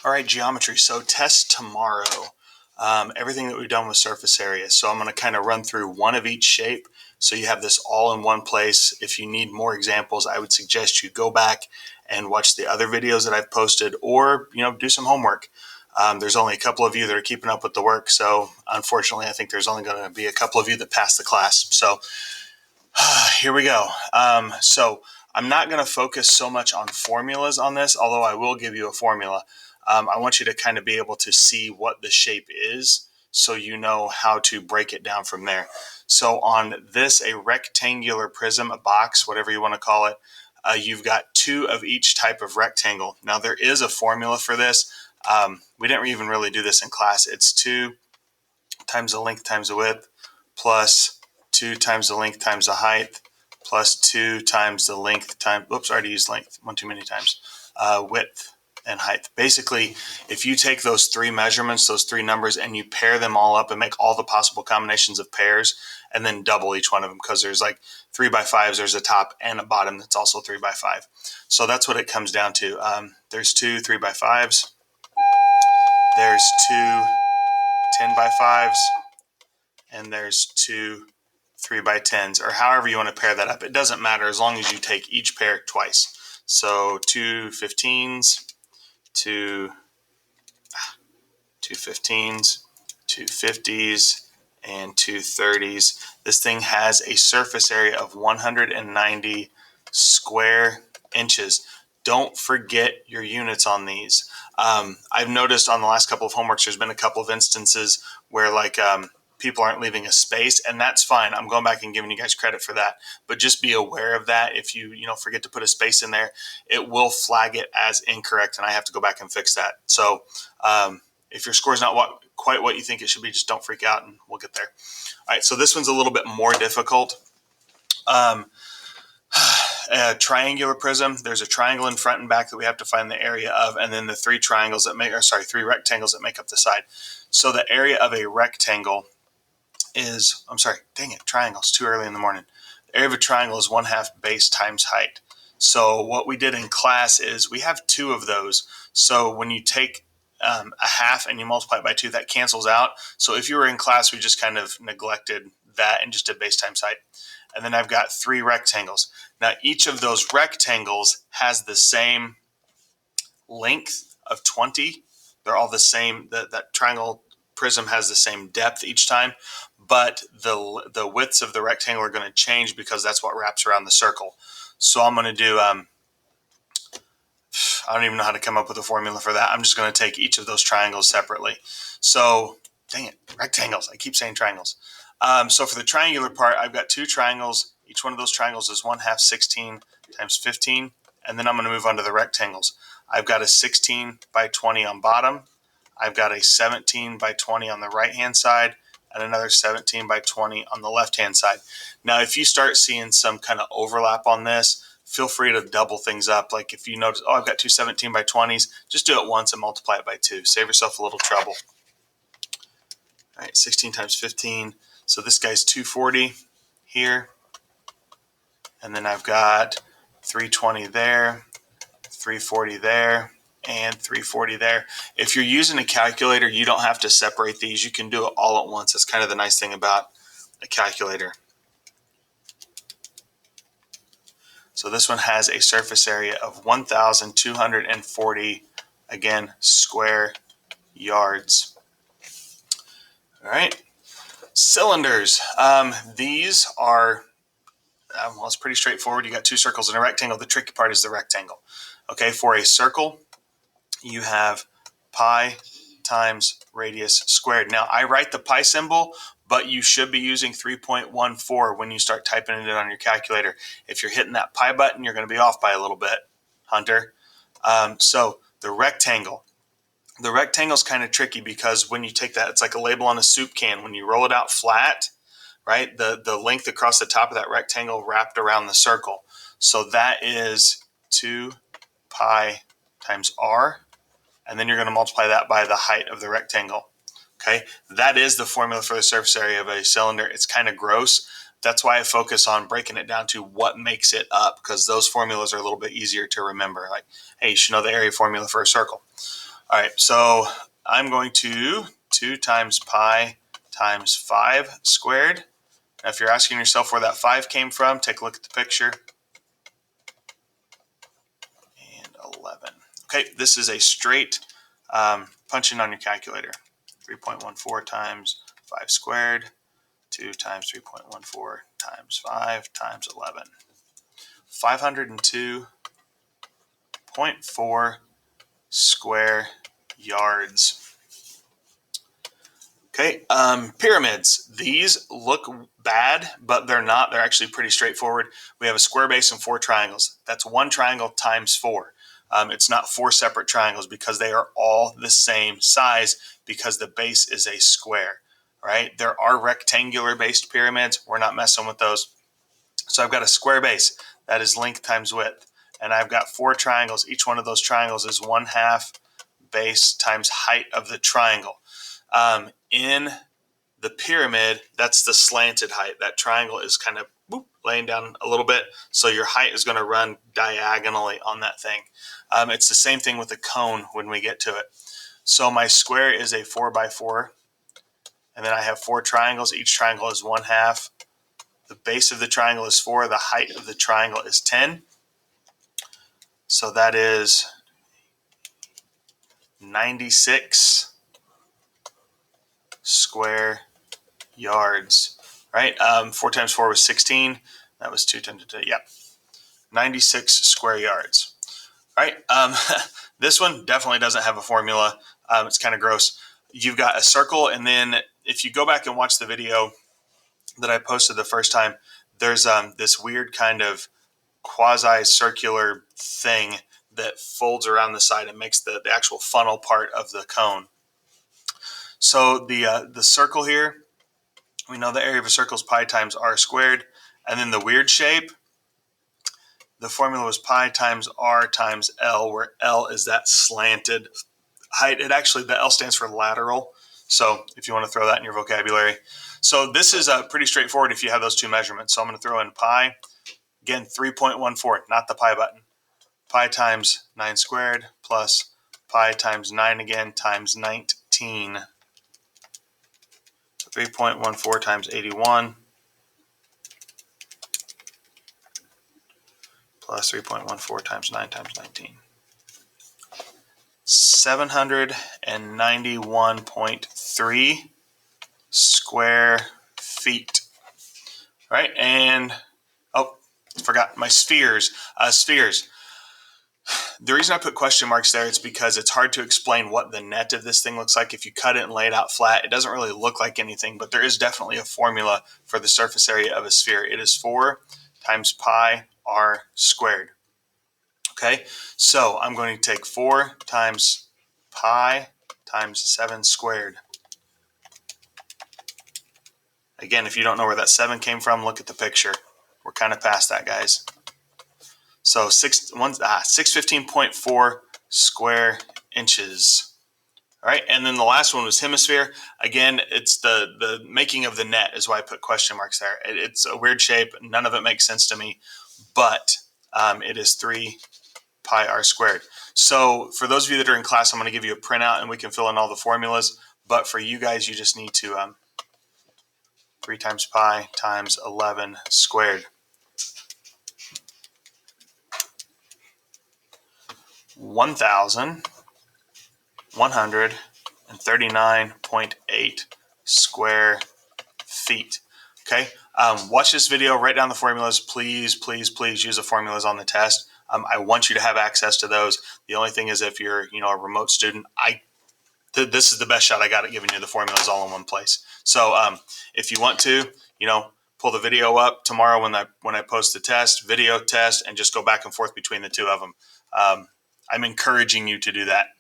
All right, geometry. So test tomorrow. Everything that we've done with surface area. So I'm going to kind of run through one of each shape. So you have this all in one place. If you need more examples, I would suggest you go back and watch the other videos that I've posted, or do some homework. There's only a couple of you that are keeping up with the work, so unfortunately, I think there's only going to be a couple of you that pass the class. So here we go. So I'm not going to focus so much on formulas on this, although I will give you a formula. I want you to kind of be able to see what the shape is so you know how to break it down from there. So on this, a rectangular prism, a box, whatever you want to call it, you've got two of each type of rectangle. Now there is a formula for this. We didn't even really do this in class. It's 2 times the length times the width plus 2 times the length times the height plus 2 times the length times, oops, I already used length one too many times, width and height. Basically, if you take those three measurements, those three numbers, and you pair them all up and make all the possible combinations of pairs, and then double each one of them, because there's like 3x5s, there's a top and a bottom that's also 3x5. So that's what it comes down to. There's two 3x5s, there's two 10x5s, and there's two 3x10s, or however you want to pair that up. It doesn't matter as long as you take each pair twice. So two 15s, two 15s, two 50s, and two 30s. This thing has a surface area of 190 square inches. Don't forget your units on these. I've noticed on the last couple of homeworks, there's been a couple of instances where people aren't leaving a space, and that's fine. I'm going back and giving you guys credit for that, but just be aware of that. If you forget to put a space in there, it will flag it as incorrect, and I have to go back and fix that. So if your score is not quite what you think it should be, just don't freak out, and we'll get there. All right, so this one's a little bit more difficult. A triangular prism. There's a triangle in front and back that we have to find the area of, and then the three rectangles that make up the side. So the area of a rectangle is, triangle's too early in the morning. The area of a triangle is 1/2 base times height. So what we did in class is we have two of those. So when you take a half and you multiply it by 2, that cancels out. So if you were in class, we just kind of neglected that and just did base times height. And then I've got three rectangles. Now each of those rectangles has the same length of 20. They're all the same. That triangle prism has the same depth each time, but the widths of the rectangle are going to change because that's what wraps around the circle. So I'm going to do, I don't even know how to come up with a formula for that. I'm just going to take each of those triangles separately. So, dang it, rectangles. I keep saying triangles. So for the triangular part, I've got two triangles. Each one of those triangles is 1/2 16 times 15. And then I'm going to move on to the rectangles. I've got a 16 by 20 on bottom. I've got a 17 by 20 on the right-hand side, and another 17 by 20 on the left-hand side. Now, if you start seeing some kind of overlap on this, feel free to double things up. Like if you notice, I've got two 17 by 20s, just do it once and multiply it by 2. Save yourself a little trouble. All right, 16 times 15. So this guy's 240 here. And then I've got 320 there, 340 there, and 340 there. If you're using a calculator, you don't have to separate these. You can do it all at once. That's kind of the nice thing about a calculator. So this one has a surface area of 1,240, again, square yards. All right. Cylinders. These are, well, it's pretty straightforward. You got two circles and a rectangle. The tricky part is the rectangle. Okay, for a circle, you have pi times radius squared. Now, I write the pi symbol, but you should be using 3.14 when you start typing it on your calculator. If you're hitting that pi button, you're going to be off by a little bit, Hunter. So the rectangle. The rectangle is kind of tricky because when you take that, it's like a label on a soup can. When you roll it out flat, right, the length across the top of that rectangle wrapped around the circle. So that is 2 pi times r, and then you're going to multiply that by the height of the rectangle. Okay, that is the formula for the surface area of a cylinder. It's kind of gross. That's why I focus on breaking it down to what makes it up, because those formulas are a little bit easier to remember. Like, hey, you should know the area formula for a circle. All right, so I'm going to 2 times pi times 5 squared. Now, if you're asking yourself where that 5 came from, take a look at the picture. And 11. Okay, this is a straight punch in on your calculator. 3.14 times 5 squared, 2 times 3.14 times 5 times 11. 502.4 square yards. Okay, pyramids. These look bad, but they're not. They're actually pretty straightforward. We have a square base and 4 triangles. That's 1 triangle times 4. It's not 4 separate triangles because they are all the same size because the base is a square, right? There are rectangular based pyramids. We're not messing with those. So I've got a square base. That is length times width. And I've got 4 triangles. Each one of those triangles is 1/2 base times height of the triangle. In the pyramid, that's the slanted height. That triangle is kind of laying down a little bit, so your height is going to run diagonally on that thing. It's the same thing with a cone when we get to it. So my square is a 4x4, and then I have 4 triangles. Each triangle is 1/2. The base of the triangle is 4. The height of the triangle is 10. So that is 96 square yards, right? 4 times 4 was 16. That was 2 times 2. Yep. 96 square yards. All right. This one definitely doesn't have a formula. It's kind of gross. You've got a circle, and then if you go back and watch the video that I posted the first time, there's this weird kind of quasi-circular thing that folds around the side and makes the actual funnel part of the cone. So the circle here, we know the area of a circle is pi times r squared. And then the weird shape, the formula was pi times r times L, where L is that slanted height. The L stands for lateral. So if you want to throw that in your vocabulary. So this is pretty straightforward if you have those 2 measurements. So I'm going to throw in pi. Again, 3.14, not the pi button. Pi times 9 squared plus pi times 9 again times 19. So 3.14 times 81 plus 3.14 times 9 times 19. 791.3 square feet. All right, and forgot my spheres. Spheres. The reason I put question marks there is because it's hard to explain what the net of this thing looks like. If you cut it and lay it out flat, it doesn't really look like anything, but there is definitely a formula for the surface area of a sphere. It is 4 times pi r squared. Okay, so I'm going to take 4 times pi times 7 squared. Again, if you don't know where that 7 came from, look at the picture. We're kind of past that, guys. So 615.4 square inches. All right, and then the last one was hemisphere. Again, it's the making of the net is why I put question marks there. It's a weird shape. None of it makes sense to me, but it is 3 pi r squared. So for those of you that are in class, I'm going to give you a printout and we can fill in all the formulas. But for you guys, you just need to 3 times pi times 11 squared. 1,139.8 square feet. Okay, watch this video, write down the formulas. Please, please, please use the formulas on the test. I want you to have access to those. The only thing is if you're a remote student, this is the best shot I got at giving you the formulas all in one place. So if you want to, pull the video up tomorrow when I post the test, video test, and just go back and forth between the 2 of them. I'm encouraging you to do that.